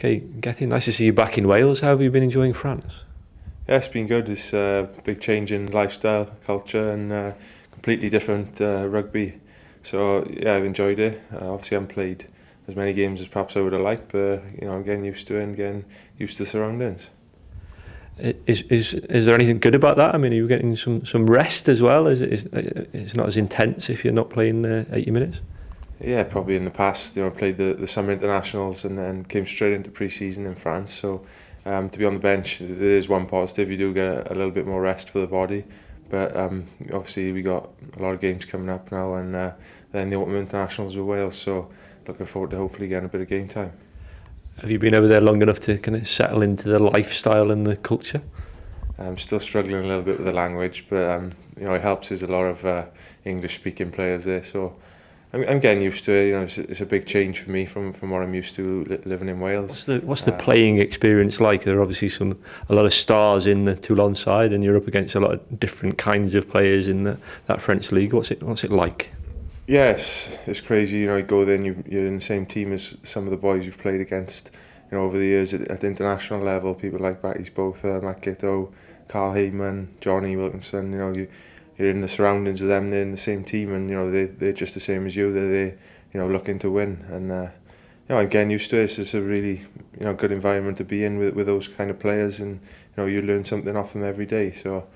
Okay, Gethin, nice to see you back in Wales. How have you been enjoying France? Yeah, it's been good. It's a big change in lifestyle, culture, and completely different rugby. So yeah, I've enjoyed it. Obviously, I haven't played as many games as perhaps I would have liked, but I'm getting used to it and getting used to the surroundings. Is there anything good about that? I mean, are you getting some rest as well? It's not as intense if you're not playing 80 minutes? Yeah, probably in the past, I played the summer internationals and then came straight into pre-season in France. So to be on the bench, there is one positive. You do get a little bit more rest for the body. But obviously we got a lot of games coming up now, and then the autumn internationals with Wales. So looking forward to hopefully getting a bit of game time. Have you been over there long enough to kind of settle into the lifestyle and the culture? I'm still struggling a little bit with the language, but it helps. There's a lot of English-speaking players there, so I'm getting used to it. It's a big change for me from what I'm used to living in Wales. What's the playing experience like? There are obviously a lot of stars in the Toulon side, and you're up against a lot of different kinds of players in that French league. What's it like? Yes, it's crazy. You go there and you're in the same team as some of the boys you've played against. Over the years at the international level, people like Batty's both, Matt Gitto, Carl Heyman, Johnny Wilkinson. You're in the surroundings with them. They're in the same team, and they're just the same as you. They're looking to win, and I'm getting used to it. It's a really good environment to be in with those kind of players, and you learn something off them every day. So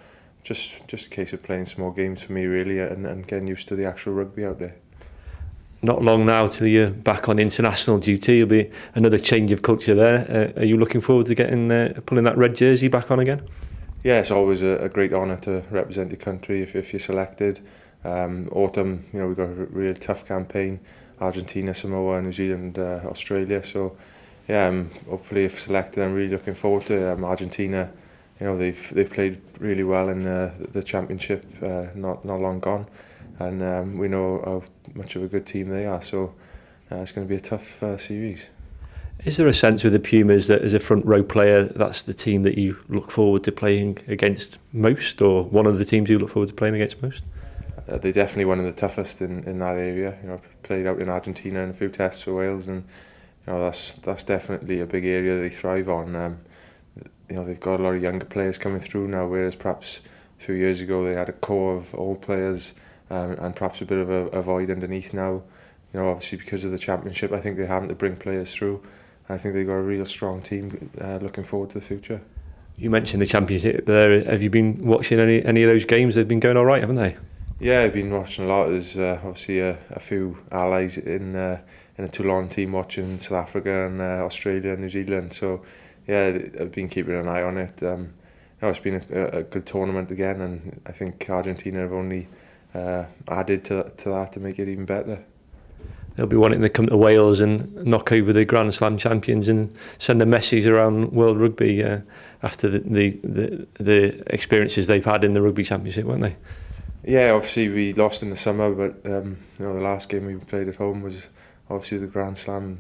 just a case of playing some more games for me really, and getting used to the actual rugby out there. Not long now till you're back on international duty. It'll be another change of culture there. Are you looking forward to pulling that red jersey back on again? Yeah, it's always a great honour to represent your country if you're selected. Autumn, we've got a real tough campaign: Argentina, Samoa, New Zealand, Australia. So yeah, hopefully if selected, I'm really looking forward to it. Argentina, they've played really well in the championship not long gone, and we know how much of a good team they are. So it's going to be a tough series. Is there a sense with the Pumas that as a front row player, that's the team that you look forward to playing against most, or one of the teams you look forward to playing against most? They're definitely one of the toughest in that area. I've played out in Argentina in a few tests for Wales, and that's definitely a big area they thrive on. They've got a lot of younger players coming through now, whereas perhaps a few years ago they had a core of old players, and perhaps a bit of a void underneath now. Obviously because of the championship, I think they're having to bring players through. I think they've got a real strong team. Looking forward to the future. You mentioned the championship there. Have you been watching any of those games? They've been going all right, haven't they? Yeah, I've been watching a lot. There's obviously a few allies in a Toulon team watching South Africa and Australia and New Zealand. So yeah, I've been keeping an eye on it. It's been a good tournament again, and I think Argentina have only added to that to make it even better. They'll be wanting to come to Wales and knock over the Grand Slam champions and send a message around world rugby after the experiences they've had in the Rugby Championship, weren't they? Yeah, obviously we lost in the summer, but the last game we played at home was obviously the Grand Slam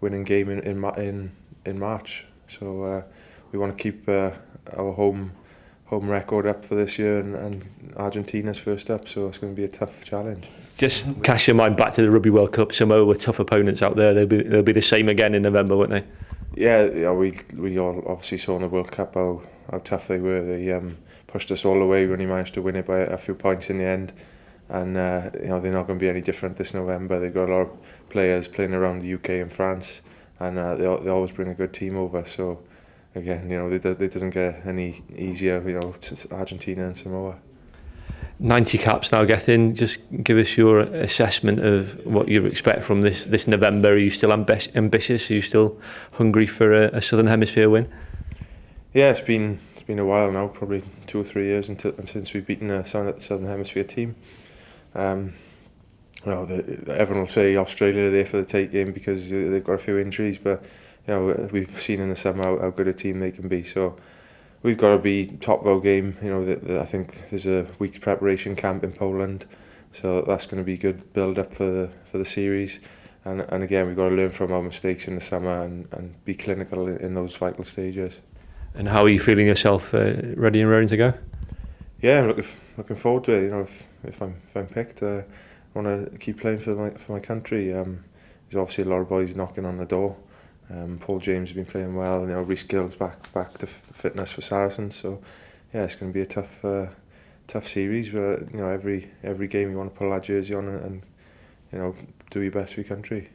winning game in March. So we want to keep our home record up for this year, and Argentina's first up, so it's going to be a tough challenge. Just cast your mind back to the Rugby World Cup. Samoa were tough opponents out there. They'll be the same again in November, won't they? Yeah, we all obviously saw in the World Cup how tough they were. They pushed us all away. We only managed to win it by a few points in the end, and they're not going to be any different this November. They've got a lot of players playing around the UK and France, and they always bring a good team over. So again, it doesn't get any easier. Argentina and Samoa. 90 caps now, Gethin. Just give us your assessment of what you expect from this November. Are you still ambitious? Are you still hungry for a Southern Hemisphere win? Yeah, it's been a while now, probably 2 or 3 years since we've beaten a Southern Hemisphere team. Everyone will say Australia are there for the take game because they've got a few injuries, but we've seen in the summer how good a team they can be. So we've got to be top of our game. I think there's a week's preparation camp in Poland, so that's going to be good build up for the series. And again, we've got to learn from our mistakes in the summer and be clinical in those vital stages. And how are you feeling yourself? Ready and raring to go? Yeah, I'm looking forward to it. If I'm picked, I want to keep playing for my country. There's obviously a lot of boys knocking on the door. Paul James has been playing well. You know, Rhys Gill's back to fitness for Saracens. So yeah, it's going to be a tough series. But you know, every game you want to pull that jersey on and you know, do your best for your country.